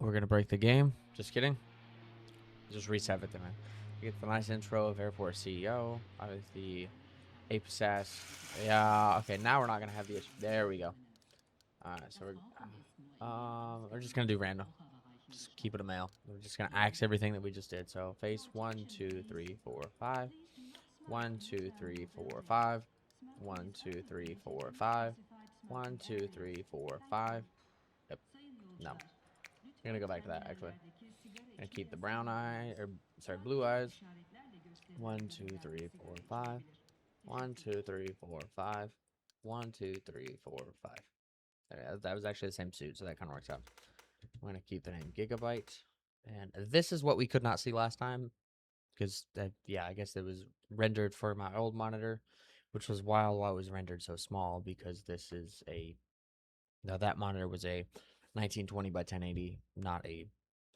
We're gonna break the game. Just kidding. Just reset everything, man. We get the nice intro of Airport CEO. The APSAS. Yeah. Okay. Now we're not gonna have the issue. There we go. Alright. So we're just gonna do random. Just keep it a male. We're just gonna axe everything that we just did. So face 1, 2, 3, 4, 5. 1, 2, 3, 4, 5. 1, 2, 3, 4, 5. 1, 2, 3, 4, 5. Yep. No. I'm gonna go back to that actually. Gonna keep the brown eye, or sorry, blue eyes. 1, 2, 3, 4, 5. 1, 2, 3, 4, 5. 1, 2, 3, 4, 5. That was actually the same suit, so that kind of works out. I'm gonna keep the name Gigabyte, and this is what we could not see last time, because yeah, I guess it was rendered for my old monitor, which was why it was rendered so small, because this is a now that monitor was a 1920 by 1080, not a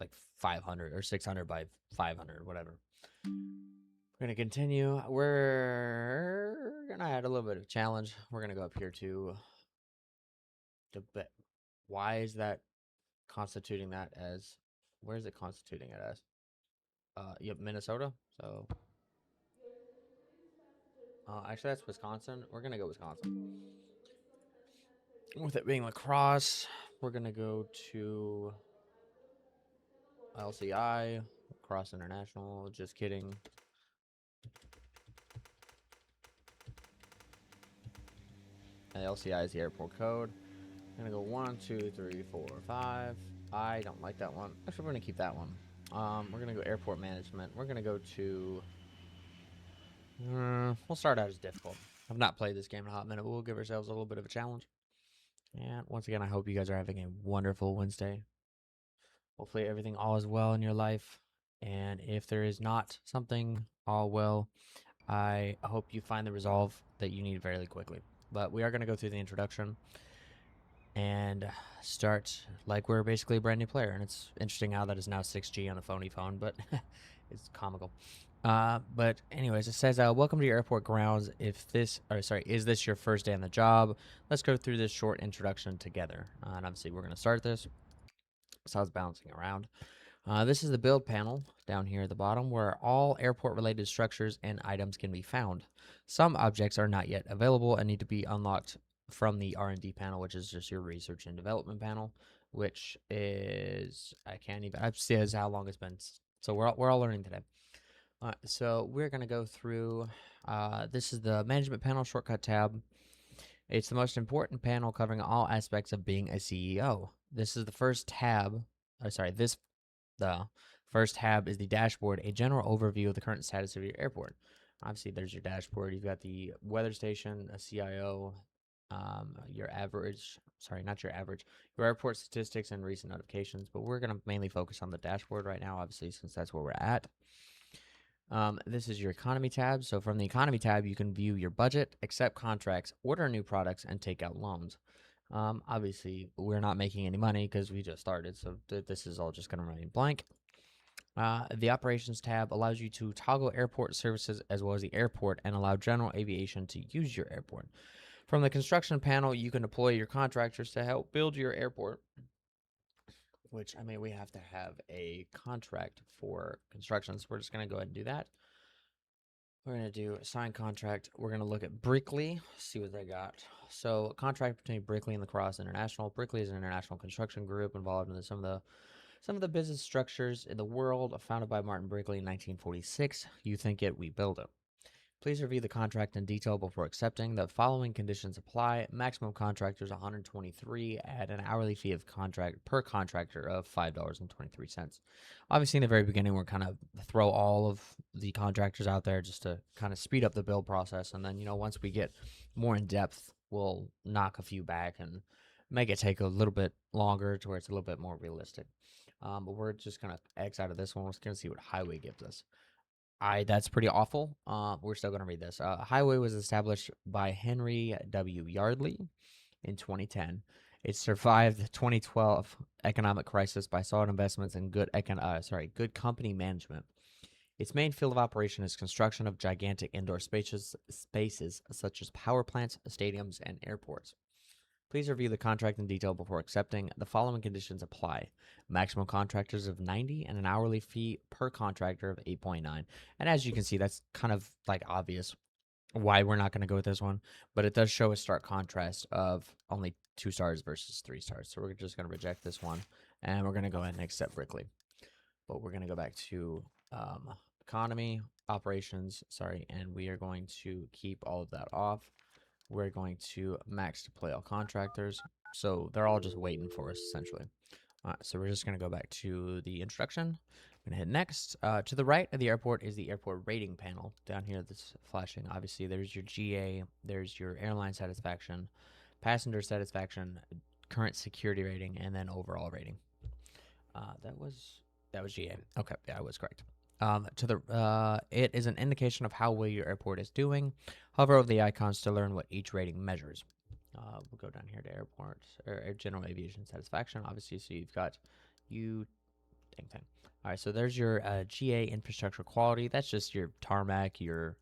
like 500 or 600 by 500, whatever. We're gonna continue. We're gonna add a little bit of challenge. We're gonna go up here to the. Why is that constituting that as? Where is it constituting it as? Yep, Minnesota. So, actually, that's Wisconsin. We're gonna go Wisconsin. With it being lacrosse, we're gonna go to LCI, Cross International. Just kidding. And LCI is the airport code. I'm gonna go 1, 2, 3, 4, 5. I don't like that one. Actually, we're gonna keep that one. We're gonna go airport management. We're gonna go to. We'll start out as difficult. I've not played this game in a hot minute, but we'll give ourselves a little bit of a challenge. And once again, I hope you guys are having a wonderful Wednesday. Hopefully, everything all is well in your life. And if there is not something all well, I hope you find the resolve that you need fairly quickly. But we are going to go through the introduction and start like we're basically a brand new player. And it's interesting how that is now 6G on a phony phone, but it's comical. But anyways, it says, welcome to your airport grounds. Is this your first day on the job? Let's go through this short introduction together. And obviously we're going to start this. So I was bouncing around. This is the build panel down here at the bottom where all airport related structures and items can be found. Some objects are not yet available and need to be unlocked from the R&D panel, which is just your research and development panel, which is it says how long it's been. So we're all learning today. So we're going to go through, this is the management panel shortcut tab. It's the most important panel covering all aspects of being a CEO. This is the first tab, the first tab is the dashboard, a general overview of the current status of your airport. Obviously, there's your dashboard. You've got the weather station, a CIO, your airport statistics and recent notifications. But we're going to mainly focus on the dashboard right now, obviously, since that's where we're at. This is your economy tab. So from the economy tab, you can view your budget, accept contracts, order new products, and take out loans. Obviously, we're not making any money because we just started, so this is all just going to remain blank. The operations tab allows you to toggle airport services as well as the airport and allow general aviation to use your airport. From the construction panel, you can deploy your contractors to help build your airport, which, I mean, we have to have a contract for construction, so we're just going to go ahead and do that. We're going to do a signed contract. We're going to look at Brickley, see what they got. So, a contract between Brickley and Lacrosse International. Brickley is an international construction group involved in some of the business structures in the world, founded by Martin Brickley in 1946. You think it, we build it. Please review the contract in detail before accepting. The following conditions apply. Maximum contractors 123 at an hourly fee of per contractor of $5.23. Obviously, in the very beginning, we're kind of throw all of the contractors out there just to kind of speed up the build process. And then, once we get more in depth, we'll knock a few back and make it take a little bit longer to where it's a little bit more realistic. But we're just going to X out of this one. We're just going to see what Highway gives us. That's pretty awful. We're still going to read this. Highway was established by Henry W. Yardley in 2010. It survived the 2012 economic crisis by solid investments and good company management. Its main field of operation is construction of gigantic indoor spaces such as power plants, stadiums, and airports. Please review the contract in detail before accepting. The following conditions apply. Maximum contractors of 90 and an hourly fee per contractor of 8.9. And as you can see, that's kind of like obvious why we're not going to go with this one, but it does show a stark contrast of only 2 stars versus 3 stars. So we're just going to reject this one, and we're going to go ahead and accept Brickley. But we're going to go back to economy, operations, sorry, and we are going to keep all of that off. We're going to max deploy all contractors. So they're all just waiting for us, essentially. All right, so we're just going to go back to the introduction. I'm going to hit next. To the right of the airport is the airport rating panel. Down here, this flashing. Obviously, there's your GA, there's your airline satisfaction, passenger satisfaction, current security rating, and then overall rating. That was GA. Okay, yeah, I was correct. It is an indication of how well your airport is doing. Hover over the icons to learn what each rating measures. We'll go down here to airports or general aviation satisfaction. Obviously, so you've got dang thing. All right, so there's your GA infrastructure quality. That's just your tarmac, your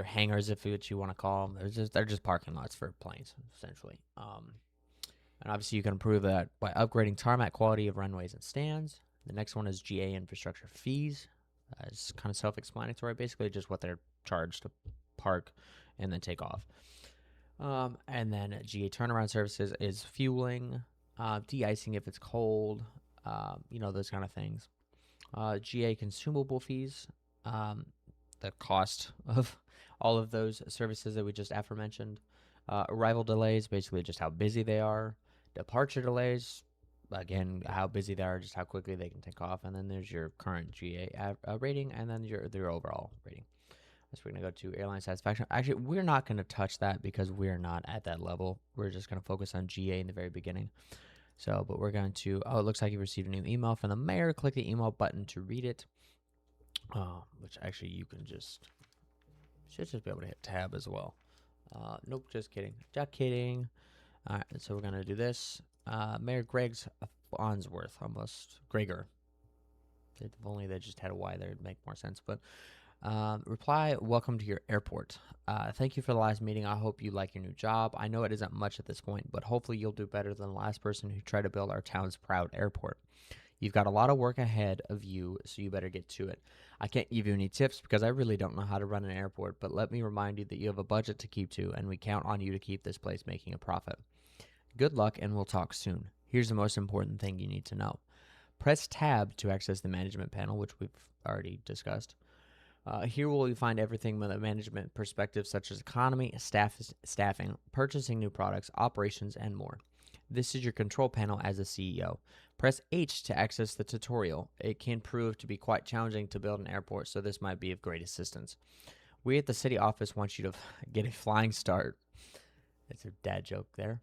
hangars, if what you want to call them. They're just parking lots for planes, essentially. And obviously, you can improve that by upgrading tarmac quality of runways and stands. The next one is GA infrastructure fees. It's kind of self-explanatory, basically just what they're charged to park and then take off. And then GA turnaround services is fueling, de-icing if it's cold, those kind of things. GA consumable fees, the cost of all of those services that we just aforementioned. Arrival delays, basically just how busy they are. Departure delays, again, how busy they are, just how quickly they can take off. And then there's your current GA rating, and then their overall rating. So we're going to go to airline satisfaction. Actually, we're not going to touch that because we're not at that level. We're just going to focus on GA in the very beginning. So, but we're going to, it looks like you received a new email from the mayor. Click the email button to read it. Which actually you can should just be able to hit tab as well. Nope, just kidding. Just kidding. All right, so we're going to do this. Mayor Greg's Farnsworth, almost Gregor. If only they just had a Y there, it'd make more sense. But reply, welcome to your airport. Thank you for the last meeting. I hope you like your new job. I know it isn't much at this point, but hopefully you'll do better than the last person who tried to build our town's proud airport. You've got a lot of work ahead of you, so you better get to it. I can't give you any tips because I really don't know how to run an airport, but let me remind you that you have a budget to keep to, and we count on you to keep this place making a profit. Good luck, and we'll talk soon. Here's the most important thing you need to know. Press tab to access the management panel, which we've already discussed. Here will you find everything from a management perspective, such as economy, staffing, purchasing new products, operations, and more. This is your control panel as a CEO. Press H to access the tutorial. It can prove to be quite challenging to build an airport, so this might be of great assistance. We at the city office want you to get a flying start. It's a dad joke there.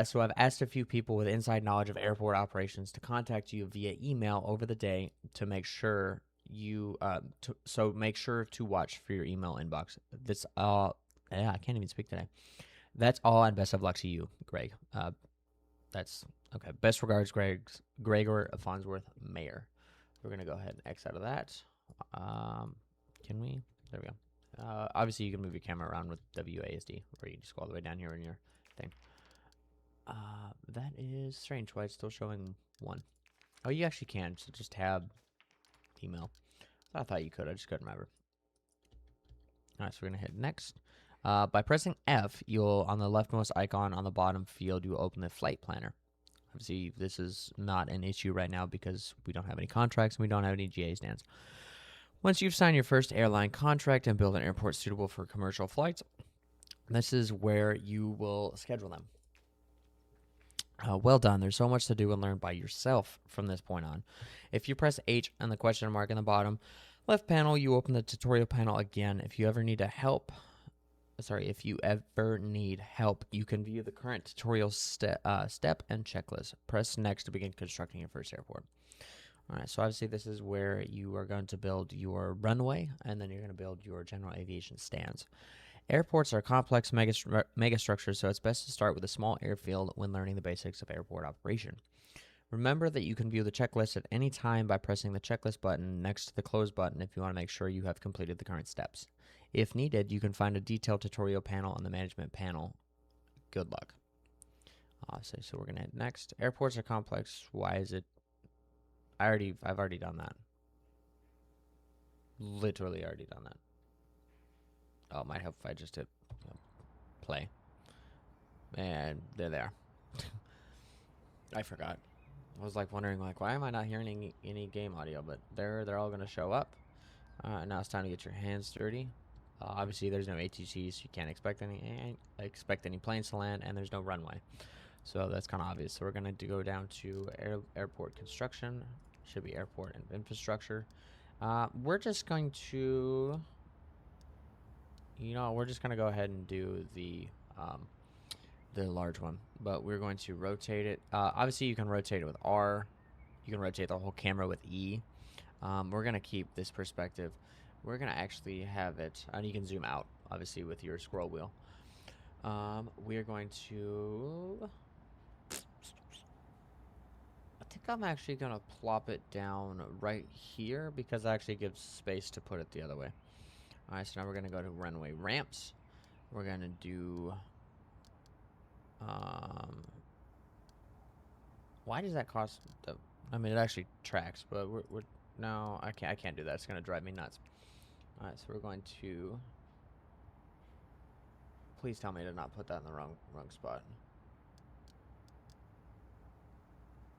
So I've asked a few people with inside knowledge of airport operations to contact you via email over the day to make sure make sure to watch for your email inbox. I can't even speak today. That's all, and best of luck to you, Greg. That's okay. Best regards, Gregor Farnsworth, Mayor. We're gonna go ahead and X out of that. Can we? There we go. Obviously, you can move your camera around with WASD, or you just go all the way down here in your thing. That is strange. Why it's still showing 1? Oh, you actually can. So just tab email. I thought you could. I just couldn't remember. All right, so we're gonna hit next. By pressing F, you'll on the leftmost icon on the bottom field, you will open the flight planner. Obviously, this is not an issue right now because we don't have any contracts and we don't have any GA stands. Once you've signed your first airline contract and build an airport suitable for commercial flights, this is where you will schedule them. Well done. There's so much to do and learn by yourself from this point on. If you press H and the question mark in the bottom left panel, you open the tutorial panel again. If you ever need help, you can view the current tutorial step and checklist. Press next to begin constructing your first airport. All right, so obviously this is where you are going to build your runway, and then you're going to build your general aviation stands. Airports are complex megastructures, so it's best to start with a small airfield when learning the basics of airport operation. Remember that you can view the checklist at any time by pressing the checklist button next to the close button if you want to make sure you have completed the current steps. If needed, you can find a detailed tutorial panel on the management panel good luck. So we're gonna hit next. Airports are complex. Why is it? I've already done that. Literally already done that. Oh, it might help if I just hit play. And they're there. I forgot. I was like wondering like why am I not hearing any game audio? But they're all gonna show up. Now it's time to get your hands dirty. Obviously, there's no ATCs, so you can't expect any planes to land, and there's no runway. So that's kind of obvious. So we're gonna go down to airport construction. Should be airport and infrastructure. We're just going to, we're just gonna go ahead and do the large one, but we're going to rotate it. Obviously, you can rotate it with R. You can rotate the whole camera with E. We're gonna keep this perspective. We're gonna actually have it, and you can zoom out, obviously, with your scroll wheel. We're going to. I think I'm actually gonna plop it down right here because it actually gives space to put it the other way. All right, so now we're gonna go to runway ramps. We're gonna do. Why does that cost? I mean, it actually tracks, but no, I can't do that. It's gonna drive me nuts. All right, so we're going to. Please tell me to not put that in the wrong spot.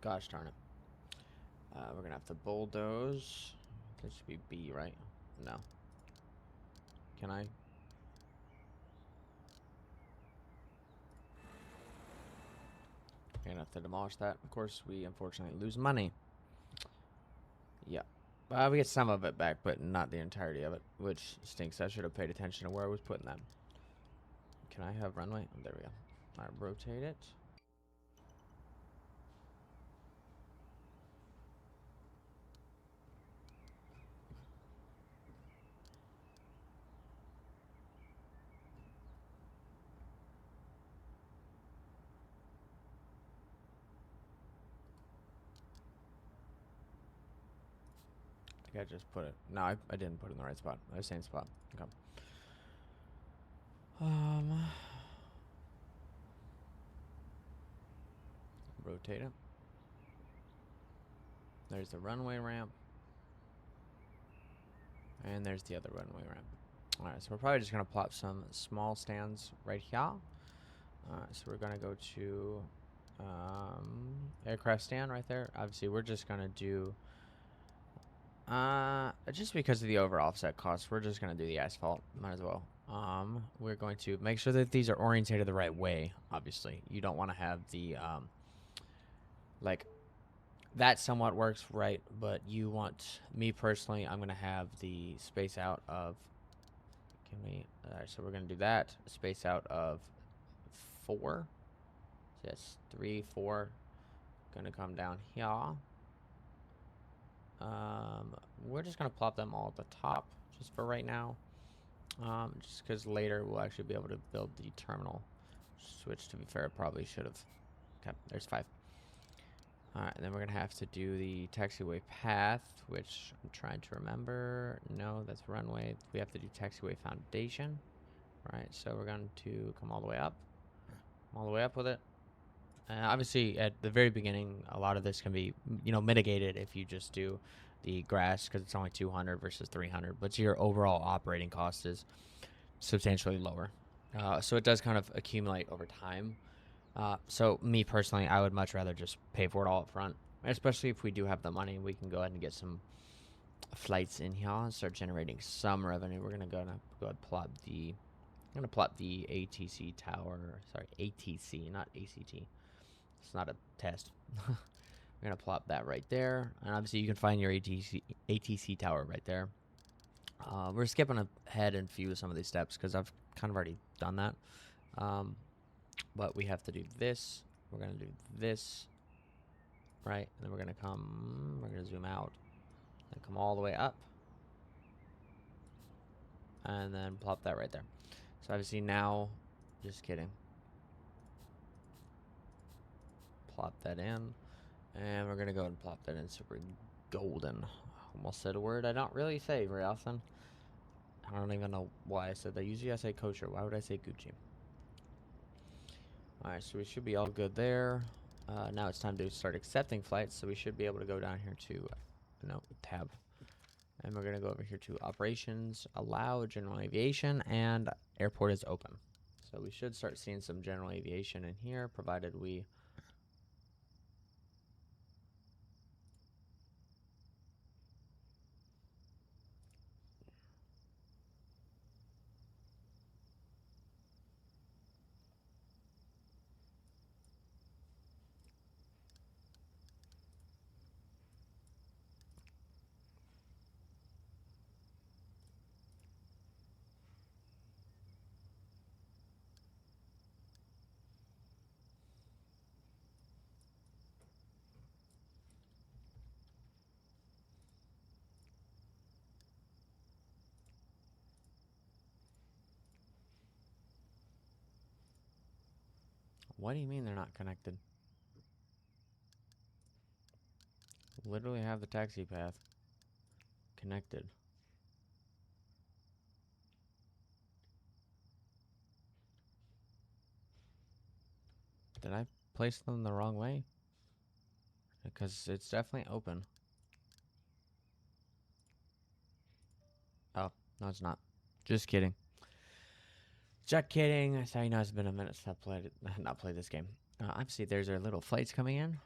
Gosh darn it. We're gonna have to bulldoze. This should be B, right? No. Can I? We're gonna have to demolish that. Of course, we unfortunately lose money. Yeah. We get some of it back, but not the entirety of it, which stinks. I should have paid attention to where I was putting that. Can I have runway? Oh, there we go. All right, rotate it. I just put it. No, I didn't put it in the right spot. The same spot. Okay. Rotate it. There's the runway ramp. And there's the other runway ramp. Alright, so we're probably just going to plop some small stands right here. Alright, so we're going to go to aircraft stand right there. Obviously, we're just going to do... just because of the over offset cost, we're just going to do the asphalt. Might as well. We're going to make sure that these are orientated the right way, obviously. You don't want to have the... like... That somewhat works right, but you want, me personally, I'm going to have the space out of, alright, so we're going to do that, space out of 4, yes, 3, 4, going to come down here, we're just going to plop them all at the top, just for right now, just because later we'll actually be able to build the terminal switch. To be fair, I probably should have, okay, there's 5. Alright, and then we're going to have to do the taxiway path, which I'm trying to remember. No, that's runway. We have to do taxiway foundation. Right, so we're going to come all the way up. All the way up with it. And obviously, at the very beginning, a lot of this can be, mitigated if you just do the grass, because it's only 200 versus 300. But your overall operating cost is substantially lower. So it does kind of accumulate over time. So me personally, I would much rather just pay for it all up front, especially if we do have the money. We can go ahead and get some flights in here and start generating some revenue. We're gonna go ahead and plot the, I'm gonna plot the ATC tower. Sorry, ATC, not ACT. It's not a test. We're gonna plop that right there, and obviously you can find your ATC tower right there. We're skipping ahead in a few of some of these steps because I've kind of already done that. But we have to do this. We're going to do this. Right? And then we're going to zoom out. And come all the way up. And then plop that right there. So obviously now, just kidding. Plop that in. And we're going to go and plop that in super golden. Almost said a word I don't really say very often. I don't even know why I said that. Usually I say kosher. Why would I say Gucci? Alright, so we should be all good there. Now it's time to start accepting flights, so we should be able to go down here to, no, tab. And we're going to go over here to operations, allow general aviation, and airport is open. So we should start seeing some general aviation in here, provided we... What do you mean they're not connected? Literally have the taxi path connected. Did I place them the wrong way? Because it's definitely open. Oh, no, it's not. Just kidding. Just kidding. That's how you know it's been a minute since I played it. Not played this game. Obviously, there's our little flights coming in.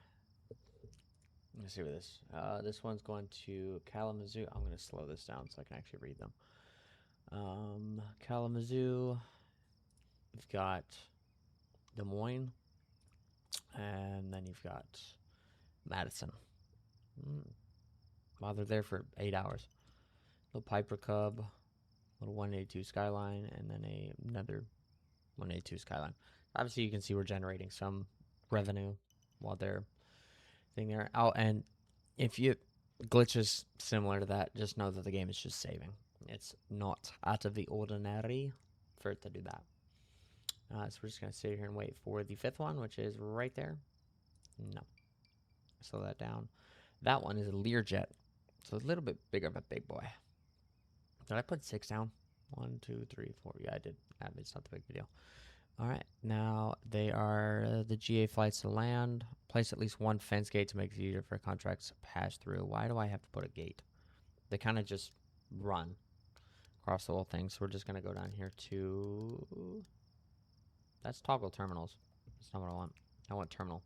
Let's see what this. This one's going to Kalamazoo. I'm going to slow this down so I can actually read them. Kalamazoo. We've got Des Moines. And then you've got Madison. Wow, they're there for 8 hours. Little Piper Cub. Little 182 Skyline. And then another 182 Skyline. Obviously, you can see we're generating some revenue while they're thing there. Oh, and if you glitches similar to that, just know that the game is just saving. It's not out of the ordinary for it to do that. So we're just going to sit here and wait for the 5th one, which is right there. No. Slow that down. That one is a Learjet. So a little bit bigger of a big boy. Did I put 6 down? 1, 2, 3, 4. Yeah, I did. It's not the big deal. All right. Now, they are the GA flights to land. Place at least one fence gate to make it easier for contracts to pass through. Why do I have to put a gate? They kind of just run across the whole thing. So we're just going to go down here to... That's toggle terminals. That's not what I want. I want terminal.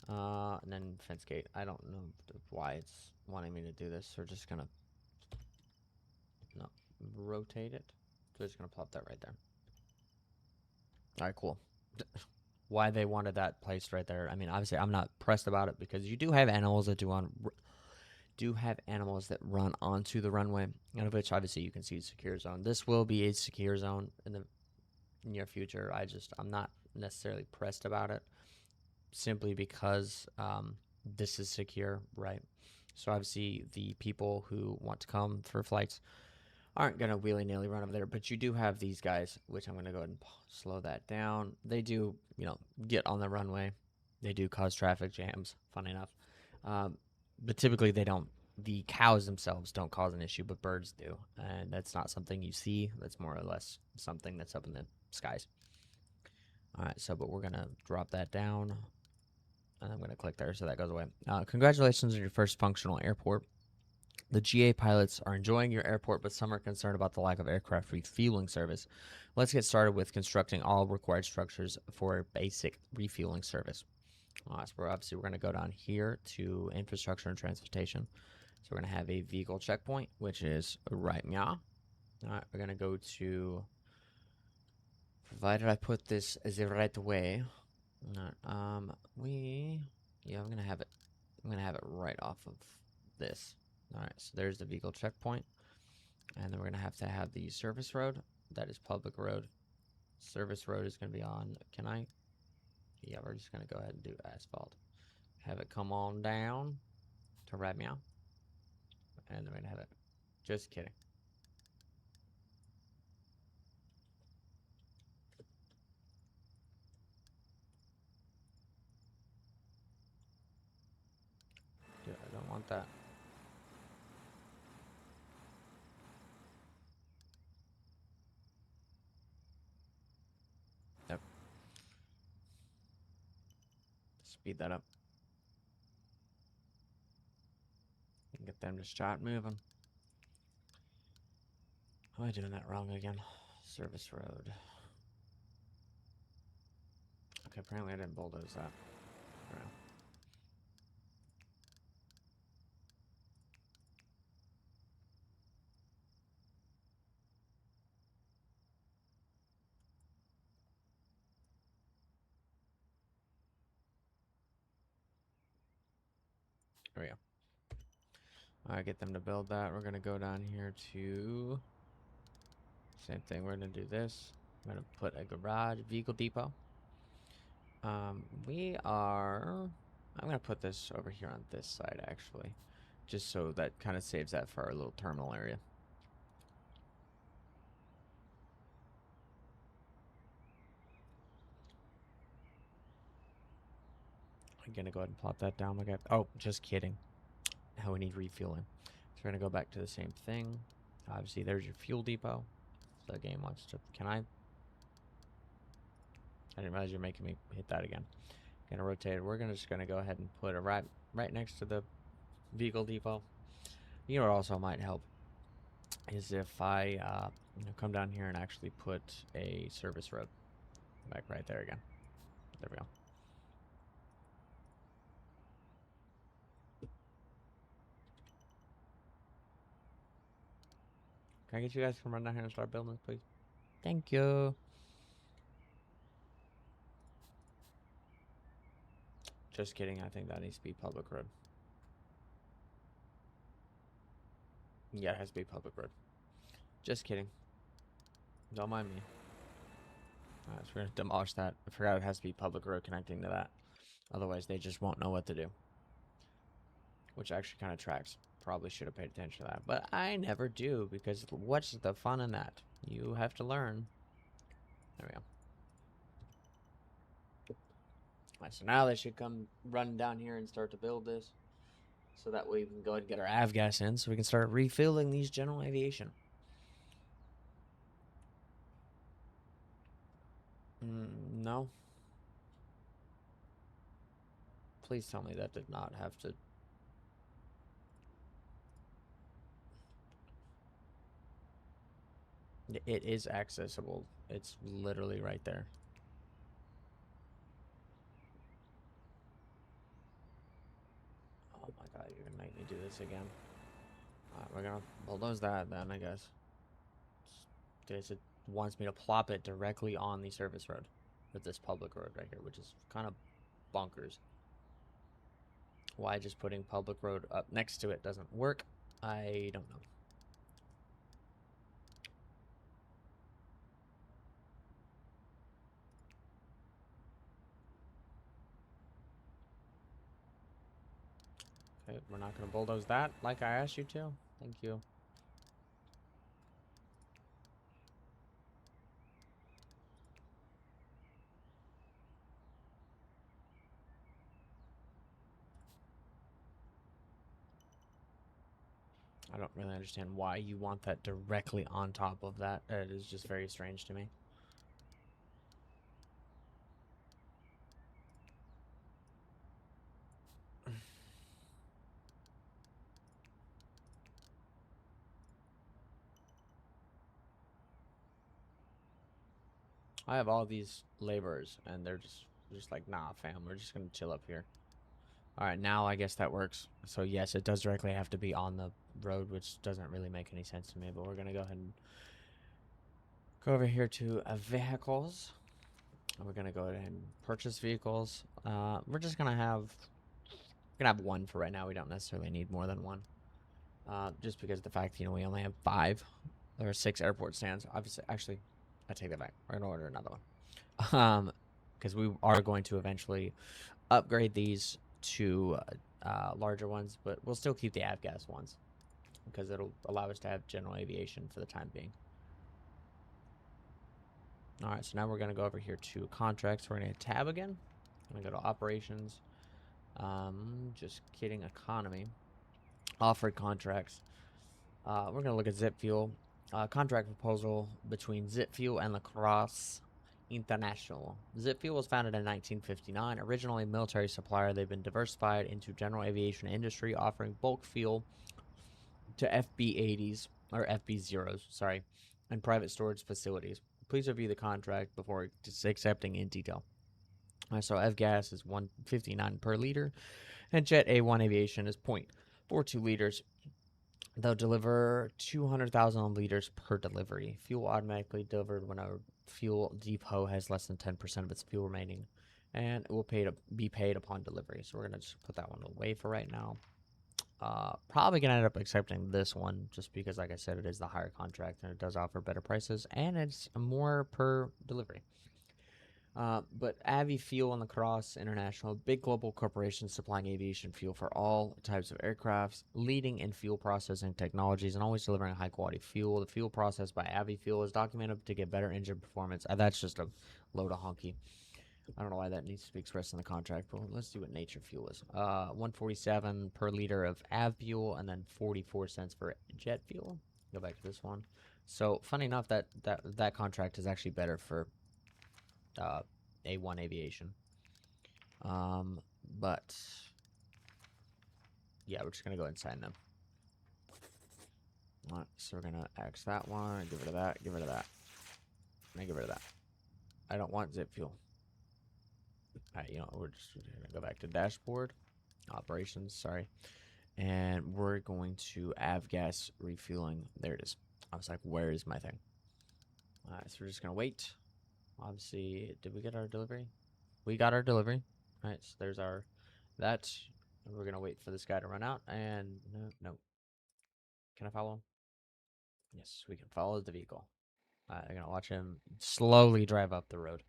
And then fence gate. I don't know why it's wanting me to do this. We're just going to rotate it. So it's going to plop that right there. All right, cool. Why they wanted that placed right there. I mean, obviously, I'm not pressed about it because you do have animals that run onto the runway, and of which obviously you can see secure zone. This will be a secure zone in the near future. I'm not necessarily pressed about it, simply because this is secure, right? So obviously, the people who want to come for flights aren't going to willy-nilly run over there, but you do have these guys, which I'm going to go ahead and slow that down. They do, get on the runway. They do cause traffic jams, funny enough. But typically they don't. The cows themselves don't cause an issue, but birds do. And that's not something you see. That's more or less something that's up in the skies. All right, but we're going to drop that down. And I'm going to click there so that goes away. Congratulations on your first functional airport. The GA pilots are enjoying your airport, but some are concerned about the lack of aircraft refueling service. Let's get started with constructing all required structures for basic refueling service. So we're going to go down here to infrastructure and transportation. So we're going to have a vehicle checkpoint, which is right now. All right, we're going to go to, provided I put this the right way. All right, I'm going to have it right off of this. All right, so there's the vehicle checkpoint. And then we're going to have the service road. That is public road. Service road is going to be on, yeah, we're just going to go ahead and do asphalt. Have it come on down to right meow. And then we're going to have it, just kidding. Dude, I don't want that. Yep. speed that up. Get them to start moving. Am I doing that wrong again? Service road. Okay, apparently I didn't bulldoze that. Right. There we go. Alright, get them to build that. We're gonna go down here to same thing. We're gonna do this. I'm gonna put a garage vehicle depot. I'm gonna put this over here on this side actually, just so that kind of saves that for our little terminal area. I'm gonna go ahead and plop that down. My guy. Oh, just kidding. How we need refueling. So we're gonna go back to the same thing. Obviously, there's your fuel depot. So the game wants to. Can I? I didn't realize you're making me hit that again. Gonna rotate it. We're just gonna go ahead and put it right next to the vehicle depot. You know what also might help is if I come down here and actually put a service road back right there again. There we go. Can I get you guys to come run down here and start building this, please? Thank you. Just kidding. I think that needs to be public road. Yeah, it has to be public road. Just kidding. Don't mind me. Alright, so we're gonna demolish that. I forgot it has to be public road connecting to that. Otherwise, they just won't know what to do. Which actually kind of tracks. Probably should have paid attention to that. But I never do, because what's the fun in that? You have to learn. There we go. Alright, so now they should come run down here and start to build this. So that way we can go ahead and get our avgas in so we can start refilling these general aviation. No. Please tell me that did not have to. It is accessible. It's literally right there. Oh my god, you're gonna make me do this again. Alright, we're gonna bulldoze that then, I guess. It wants me to plop it directly on the service road. With this public road right here, which is kind of bonkers. Why just putting public road up next to it doesn't work, I don't know. Okay, we're not going to bulldoze that like I asked you to. Thank you. I don't really understand why you want that directly on top of that. It is just very strange to me. I have all these laborers, and they're just like, nah, fam, we're just gonna chill up here. All right, now I guess that works. So yes, it does directly have to be on the road, which doesn't really make any sense to me. But we're gonna go ahead and go over here to vehicles. We're gonna go ahead and purchase vehicles. We're just gonna have one for right now. We don't necessarily need more than one. Just because of the fact, we only have 5 or 6 airport stands. Obviously, actually, I take that back. We're gonna order another one. Because we are going to eventually upgrade these to larger ones, but we'll still keep the avgas ones because it'll allow us to have general aviation for the time being. All right, so now we're going to go over here to contracts. We're going to tab again. I'm going to go to operations. Just kidding, economy. Offered contracts. We're going to look at Zip Fuel. Contract proposal between Zip Fuel and La Crosse International. Zip Fuel was founded in 1959. Originally a military supplier, they've been diversified into general aviation industry, offering bulk fuel to FB-80s or FB-0s, sorry, and private storage facilities. Please review the contract before accepting in detail. So F-gas is 159 per liter, and Jet A1 Aviation is 0.42 liters. They'll deliver 200,000 liters per delivery. Fuel automatically delivered when a fuel depot has less than 10% of its fuel remaining, and it will be paid upon delivery. So we're gonna just put that one away for right now. Probably gonna end up accepting this one just because, like I said, it is the higher contract and it does offer better prices and it's more per delivery. But Avi Fuel and La Crosse International, big global corporation supplying aviation fuel for all types of aircrafts, leading in fuel processing technologies, and always delivering high quality fuel. The fuel processed by Avi Fuel is documented to get better engine performance. That's just a load of honky. I don't know why that needs to be expressed in the contract, but let's see what Nature Fuel is. 147 per liter of Av fuel, and then 44 cents for jet fuel. Go back to this one. So, funny enough, that contract is actually better for A1 Aviation. But yeah, we're just gonna go ahead and sign them. All right, so we're gonna X that one, get rid of that, get rid of that, and get rid of that. I don't want Zip Fuel. Alright, we're just gonna go back to dashboard, operations, sorry. And we're going to Avgas refueling. There it is. I was like, where is my thing? Alright, so we're just gonna wait. Obviously, did we get our delivery? We got our delivery. Alright, so there's our, that. And we're gonna wait for this guy to run out, and no. Can I follow him? Yes, we can follow the vehicle. I'm gonna watch him slowly drive up the road.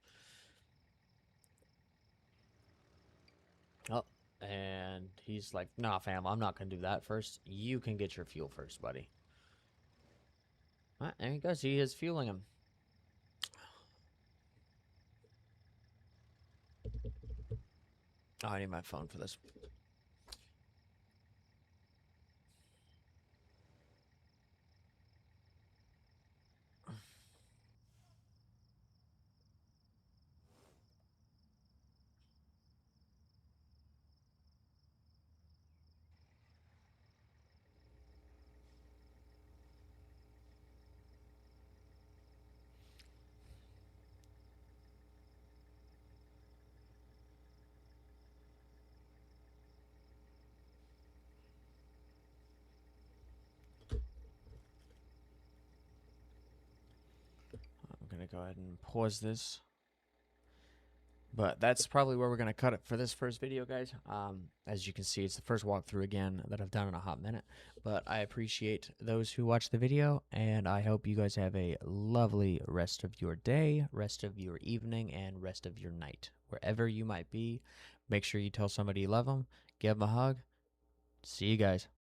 Oh, and he's like, nah, fam, I'm not gonna do that first. You can get your fuel first, buddy. All right, there he goes. He is fueling him. Oh, I need my phone for this. I'm gonna go ahead and pause this. But that's probably where we're going to cut it for this first video, guys. As you can see, it's the first walkthrough again that I've done in a hot minute. But I appreciate those who watch the video, and I hope you guys have a lovely rest of your day, rest of your evening, and rest of your night. Wherever you might be, make sure you tell somebody you love them, give them a hug. See you guys.